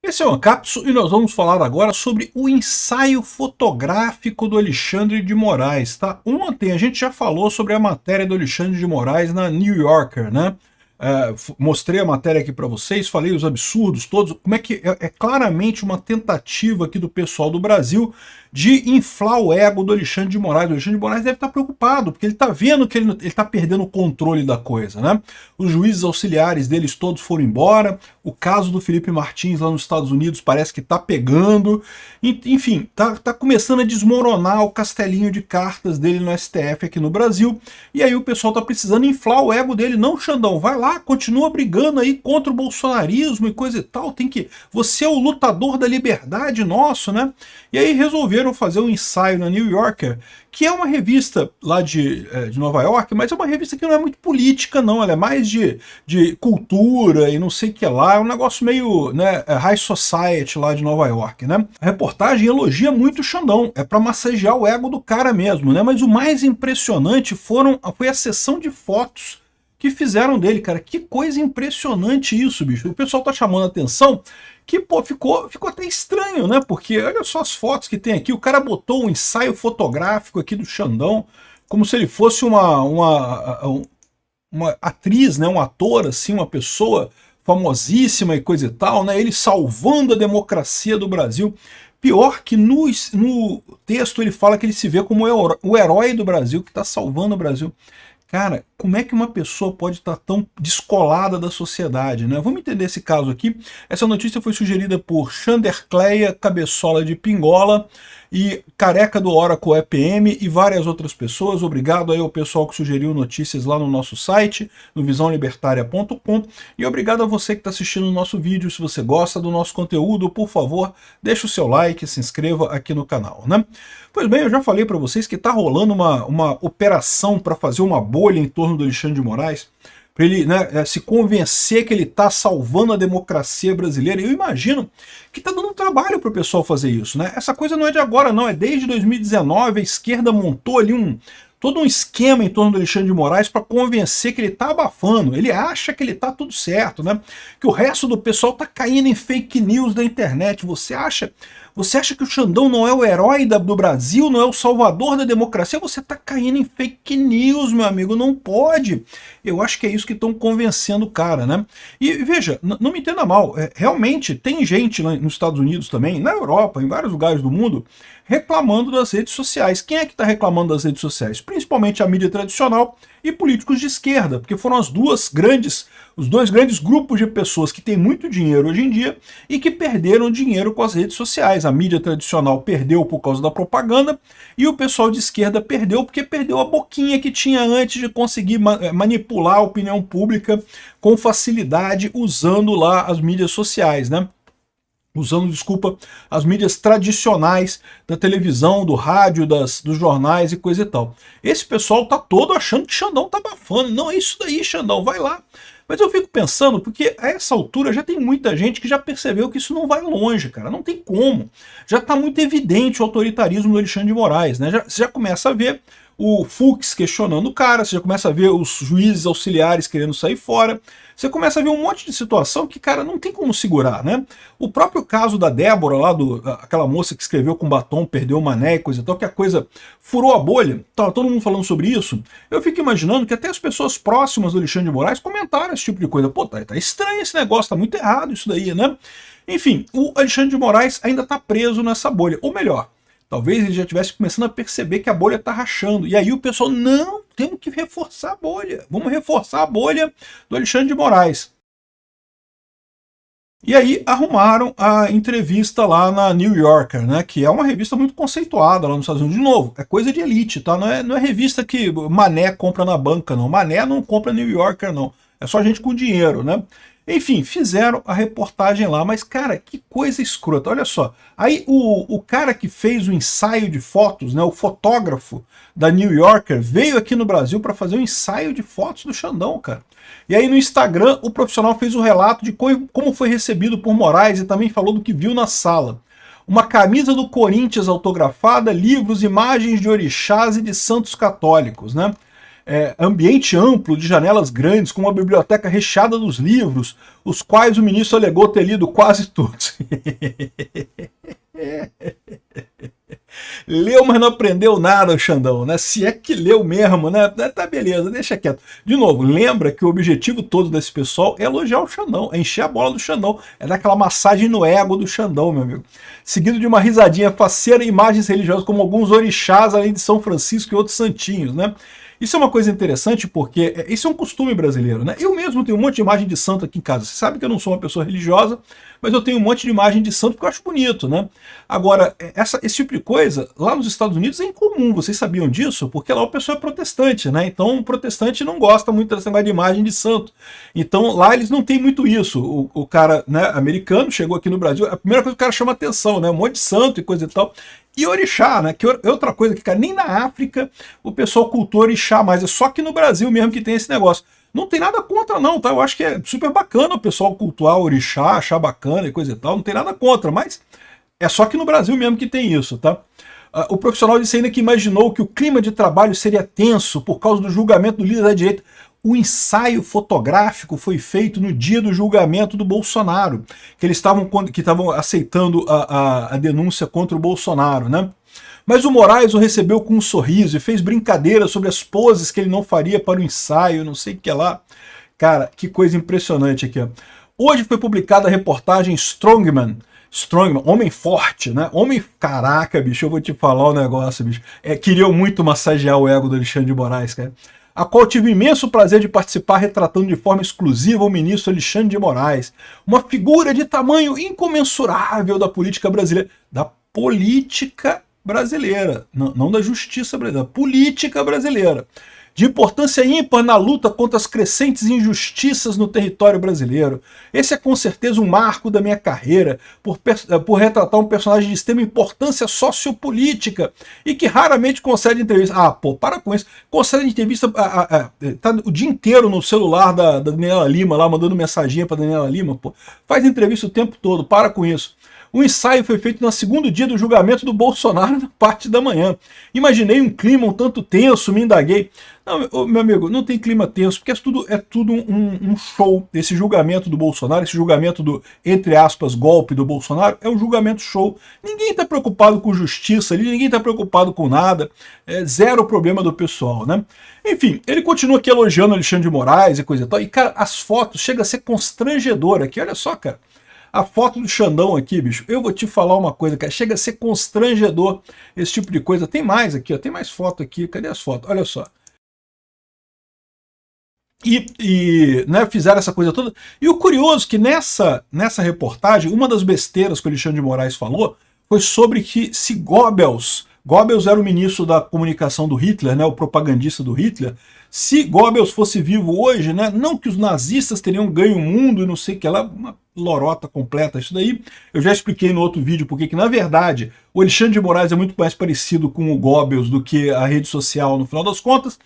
Esse é o Ancapso e nós vamos falar agora sobre o ensaio fotográfico do Alexandre de Moraes, tá? Ontem a gente já falou sobre a matéria do Alexandre de Moraes na New Yorker, né? Mostrei a matéria aqui para vocês, falei os absurdos todos, como é que é claramente uma tentativa aqui do pessoal do Brasil de inflar o ego do Alexandre de Moraes. O Alexandre de Moraes deve estar preocupado, porque ele está vendo que ele está perdendo o controle da coisa, né? Os juízes auxiliares deles todos foram embora, o caso do Felipe Martins lá nos Estados Unidos parece que está pegando, enfim, tá começando a desmoronar o castelinho de cartas dele no STF aqui no Brasil, e aí o pessoal está precisando inflar o ego dele. Não, Xandão, vai lá, continua brigando aí contra o bolsonarismo e coisa e tal, você é o lutador da liberdade nosso, né? E aí resolveram fazer um ensaio na New Yorker, que é uma revista lá de Nova York, mas é uma revista que não é muito política, não. Ela é mais de cultura e não sei o que lá. É um negócio meio, né, high society lá de Nova York, né? A reportagem elogia muito o Xandão. É para massagear o ego do cara mesmo, né? Mas o mais impressionante foi a sessão de fotos que fizeram dele, cara. Que coisa impressionante isso, bicho. O pessoal tá chamando a atenção que, pô, ficou até estranho, né? Porque olha só as fotos que tem aqui. O cara botou um ensaio fotográfico aqui do Xandão, como se ele fosse uma atriz, né? Um ator, assim, uma pessoa famosíssima e coisa e tal, né? Ele salvando a democracia do Brasil. Pior que no texto ele fala que ele se vê como o herói do Brasil, que está salvando o Brasil. Cara, como é que uma pessoa pode estar tão descolada da sociedade, né? Vamos entender esse caso aqui. Essa notícia foi sugerida por Chandercleia, Cabeçola de Pingola e Careca do Oracle EPM e várias outras pessoas. Obrigado aí ao pessoal que sugeriu notícias lá no nosso site, no visãolibertaria.com, e obrigado a você que está assistindo o nosso vídeo. Se você gosta do nosso conteúdo, por favor, deixa o seu like, se inscreva aqui no canal, né? Pois bem, eu já falei para vocês que está rolando uma operação para fazer uma bolha em torno do Alexandre de Moraes, para ele, né, se convencer que ele está salvando a democracia brasileira. Eu imagino que está dando trabalho para o pessoal fazer isso, né? Essa coisa não é de agora, não. É desde 2019, a esquerda montou ali todo um esquema em torno do Alexandre de Moraes para convencer que ele está abafando. Ele acha que ele está tudo certo, né? Que o resto do pessoal está caindo em fake news da internet. Você acha que o Xandão não é o herói do Brasil, não é o salvador da democracia? Você está caindo em fake news, meu amigo, não pode. Eu acho que é isso que estão convencendo o cara, né? E veja, não me entenda mal, realmente tem gente lá nos Estados Unidos também, na Europa, em vários lugares do mundo, reclamando das redes sociais. Quem é que está reclamando das redes sociais? Principalmente a mídia tradicional e políticos de esquerda, porque foram os dois grandes grupos de pessoas que têm muito dinheiro hoje em dia e que perderam dinheiro com as redes sociais. A mídia tradicional perdeu por causa da propaganda e o pessoal de esquerda perdeu porque perdeu a boquinha que tinha antes de conseguir manipular a opinião pública com facilidade usando lá as mídias sociais, né? Usando, desculpa, as mídias tradicionais da televisão, do rádio, dos jornais e coisa e tal. Esse pessoal tá todo achando que Xandão tá abafando. Não é isso daí, Xandão, vai lá. Mas eu fico pensando, porque a essa altura já tem muita gente que já percebeu que isso não vai longe, cara, não tem como. Já tá muito evidente o autoritarismo do Alexandre de Moraes, né? Você já começa a ver o Fux questionando o cara, você já começa a ver os juízes auxiliares querendo sair fora, você começa a ver um monte de situação que, cara, não tem como segurar, né? O próprio caso da Débora lá, aquela moça que escreveu com batom, perdeu o mané e coisa e tal, que a coisa furou a bolha, tava todo mundo falando sobre isso. Eu fico imaginando que até as pessoas próximas do Alexandre de Moraes comentaram esse tipo de coisa. Pô, tá estranho esse negócio, tá muito errado isso daí, né? Enfim, o Alexandre de Moraes ainda tá preso nessa bolha, ou melhor, talvez ele já estivesse começando a perceber que a bolha está rachando. E aí o pessoal, não, temos que reforçar a bolha. Vamos reforçar a bolha do Alexandre de Moraes. E aí arrumaram a entrevista lá na New Yorker, né, que é uma revista muito conceituada lá nos Estados Unidos. De novo, é coisa de elite, tá? Não é revista que Mané compra na banca, não. Mané não compra New Yorker, não. É só gente com dinheiro, né? Enfim, fizeram a reportagem lá, mas, cara, que coisa escrota. Olha só, aí o cara que fez o ensaio de fotos, né, o fotógrafo da New Yorker, veio aqui no Brasil para fazer um ensaio de fotos do Xandão, cara. E aí no Instagram o profissional fez o relato de como foi recebido por Moraes e também falou do que viu na sala. Uma camisa do Corinthians autografada, livros, imagens de orixás e de santos católicos, né? ambiente amplo de janelas grandes, com uma biblioteca recheada dos livros, os quais o ministro alegou ter lido quase todos. Leu, mas não aprendeu nada, o Xandão, né? Se é que leu mesmo, né? Tá beleza, deixa quieto. De novo, lembra que o objetivo todo desse pessoal é elogiar o Xandão, é encher a bola do Xandão, é dar aquela massagem no ego do Xandão, meu amigo. Seguido de uma risadinha faceira e imagens religiosas como alguns orixás, além de São Francisco e outros santinhos, né? Isso é uma coisa interessante porque isso é um costume brasileiro, né? Eu mesmo tenho um monte de imagem de santo aqui em casa. Você sabe que eu não sou uma pessoa religiosa, mas eu tenho um monte de imagem de santo que eu acho bonito, né? Agora, esse tipo de coisa, lá nos Estados Unidos é incomum, vocês sabiam disso? Porque lá o pessoal é protestante, né? Então o protestante não gosta muito dessa negócio de imagem de santo. Então lá eles não têm muito isso. O cara, né, americano chegou aqui no Brasil, a primeira coisa que o cara chama atenção, né? Um monte de santo e coisa e tal. E orixá, né? Que é outra coisa que, cara, nem na África o pessoal cultua orixá mais, é só que no Brasil mesmo que tem esse negócio. Não tem nada contra não, tá? Eu acho que é super bacana o pessoal cultuar o orixá, achar bacana e coisa e tal, não tem nada contra, mas é só que no Brasil mesmo que tem isso, tá? O profissional disse ainda que imaginou que o clima de trabalho seria tenso por causa do julgamento do líder da direita. O ensaio fotográfico foi feito no dia do julgamento do Bolsonaro, que eles estavam aceitando a denúncia contra o Bolsonaro, né? Mas o Moraes o recebeu com um sorriso e fez brincadeira sobre as poses que ele não faria para o ensaio, não sei o que lá. Cara, que coisa impressionante aqui, ó. Hoje foi publicada a reportagem Strongman, homem forte, né? Caraca, bicho, eu vou te falar um negócio, bicho. Queria muito massagear o ego do Alexandre de Moraes, cara. A qual tive o imenso prazer de participar retratando de forma exclusiva o ministro Alexandre de Moraes, uma figura de tamanho incomensurável da política brasileira. Da política brasileira, não da justiça brasileira, da política brasileira. De importância ímpar na luta contra as crescentes injustiças no território brasileiro. Esse é com certeza um marco da minha carreira, por retratar um personagem de extrema importância sociopolítica e que raramente concede entrevista. Ah, pô, para com isso. Concede entrevista, tá o dia inteiro no celular da Daniela Lima, lá mandando mensaginha para Daniela Lima, pô. Faz entrevista o tempo todo, para com isso. O ensaio foi feito no segundo dia do julgamento do Bolsonaro, na parte da manhã. Imaginei um clima um tanto tenso, me indaguei. Não, meu amigo, não tem clima tenso, porque é tudo um show. Esse julgamento do Bolsonaro, esse julgamento do, entre aspas, golpe do Bolsonaro, é um julgamento show. Ninguém está preocupado com justiça ali, ninguém está preocupado com nada. É zero problema do pessoal, né? Enfim, ele continua aqui elogiando Alexandre de Moraes e coisa e tal. E, cara, as fotos chegam a ser constrangedor aqui. Olha só, cara. A foto do Xandão aqui, bicho, eu vou te falar uma coisa, cara, chega a ser constrangedor esse tipo de coisa. Tem mais aqui, ó, tem mais foto aqui, cadê as fotos? Olha só. Né, fizeram essa coisa toda. E o curioso é que nessa reportagem, uma das besteiras que o Alexandre de Moraes falou foi sobre que se Goebbels era o ministro da comunicação do Hitler, né, o propagandista do Hitler, se Goebbels fosse vivo hoje, né, não que os nazistas teriam ganho o mundo e não sei o que lá, uma lorota completa. Isso daí eu já expliquei no outro vídeo, porque que na verdade o Alexandre de Moraes é muito mais parecido com o Goebbels do que a rede social no final das contas.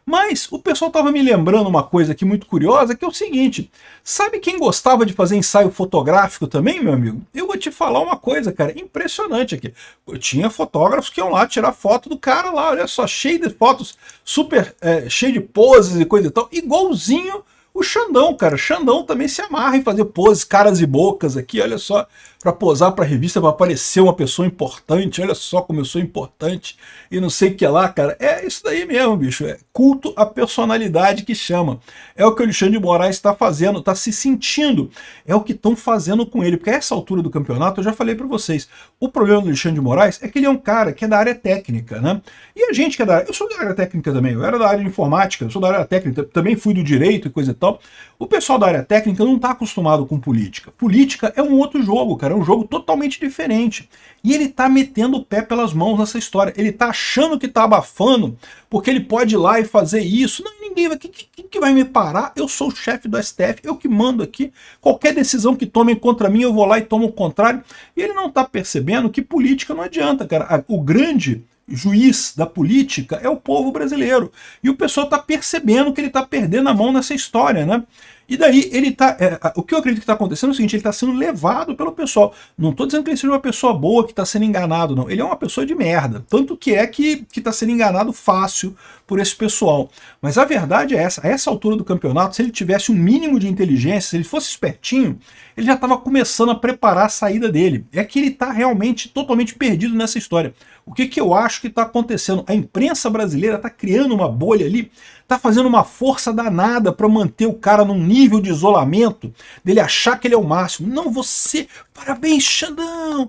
Mas o pessoal estava me lembrando uma coisa aqui muito curiosa, que é o seguinte, sabe quem gostava de fazer ensaio fotográfico também, meu amigo? Eu vou te falar uma coisa, cara, impressionante aqui. Eu tinha fotógrafos que iam lá tirar foto do cara lá, olha só, cheio de fotos, super cheio de poses e coisa e tal, igualzinho o Xandão, cara. Xandão também se amarra em fazer poses, caras e bocas aqui, olha só, para posar para revista, para parecer uma pessoa importante, olha só como eu sou importante e não sei o que lá, cara. É isso daí mesmo, bicho, é culto à personalidade que chama. É o que o Alexandre de Moraes está fazendo, está se sentindo, é o que estão fazendo com ele, porque a essa altura do campeonato, eu já falei para vocês, o problema do Alexandre de Moraes é que ele é um cara que é da área técnica, né? E a gente que é da área, eu sou da área técnica também, eu era da área de informática, eu sou da área técnica, também fui do direito e coisa e tal. O pessoal da área técnica não está acostumado com política. Política é um outro jogo, cara, é um jogo totalmente diferente. E ele tá metendo o pé pelas mãos nessa história. Ele tá achando que tá abafando, porque ele pode ir lá e fazer isso. Não, ninguém vai. Quem que vai me parar? Eu sou o chefe do STF, eu que mando aqui. Qualquer decisão que tomem contra mim, eu vou lá e tomo o contrário. E ele não tá percebendo que política não adianta, cara. O grande juiz da política é o povo brasileiro. E o pessoal está percebendo que ele está perdendo a mão nessa história, né? E daí ele tá. O que eu acredito que está acontecendo é o seguinte: ele está sendo levado pelo pessoal. Não estou dizendo que ele seja uma pessoa boa que está sendo enganado, não. Ele é uma pessoa de merda. Tanto que é que está sendo enganado fácil por esse pessoal. Mas a verdade é essa: a essa altura do campeonato, se ele tivesse um mínimo de inteligência, se ele fosse espertinho, ele já estava começando a preparar a saída dele. É que ele está realmente totalmente perdido nessa história. O que eu acho que está acontecendo? A imprensa brasileira está criando uma bolha ali, está fazendo uma força danada para manter o cara num nível de isolamento, dele achar que ele é o máximo. Não, você, parabéns Xandão,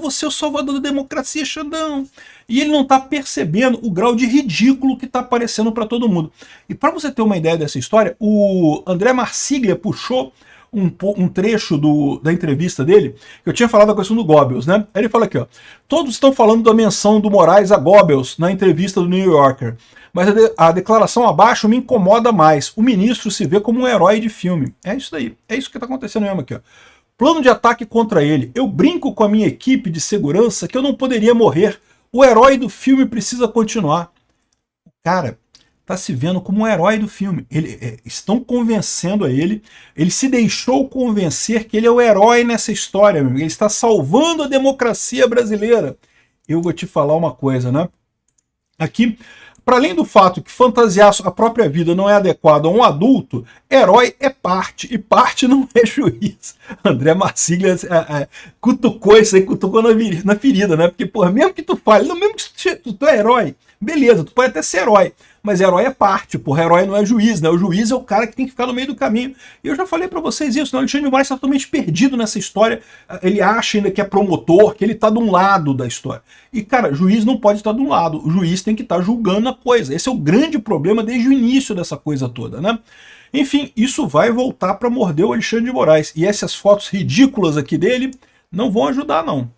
você é o salvador da democracia, Xandão. E ele não está percebendo o grau de ridículo que está aparecendo para todo mundo. E para você ter uma ideia dessa história, o André Marsiglia puxou um trecho da entrevista dele, que eu tinha falado a questão do Goebbels, né? Aí ele fala aqui, ó: todos estão falando da menção do Moraes a Goebbels na entrevista do New Yorker, mas a declaração abaixo me incomoda mais. O ministro se vê como um herói de filme. É isso daí, é isso que está acontecendo mesmo aqui, ó. Plano de ataque contra ele. Eu brinco com a minha equipe de segurança que eu não poderia morrer. O herói do filme precisa continuar. Cara, está se vendo como um herói do filme. Estão convencendo a ele, ele se deixou convencer que ele é o herói nessa história, meu amigo. Ele está salvando a democracia brasileira. Eu vou te falar uma coisa, né? Aqui, para além do fato que fantasiar a própria vida não é adequado a um adulto, herói é parte, e parte não é juiz. André Marsiglia cutucou isso aí, cutucou na ferida, né? Porque, porra, mesmo que tu fale, não, mesmo que tu é herói, beleza, tu pode até ser herói, mas herói é parte, porra, herói não é juiz, né? O juiz é o cara que tem que ficar no meio do caminho. E eu já falei pra vocês isso, né? O Alexandre de Moraes está totalmente perdido nessa história. Ele acha ainda que é promotor, que ele tá de um lado da história. E, cara, juiz não pode estar de um lado, o juiz tem que estar julgando a coisa. Esse é o grande problema desde o início dessa coisa toda, né? Enfim, isso vai voltar para morder o Alexandre de Moraes. E essas fotos ridículas aqui dele não vão ajudar, não.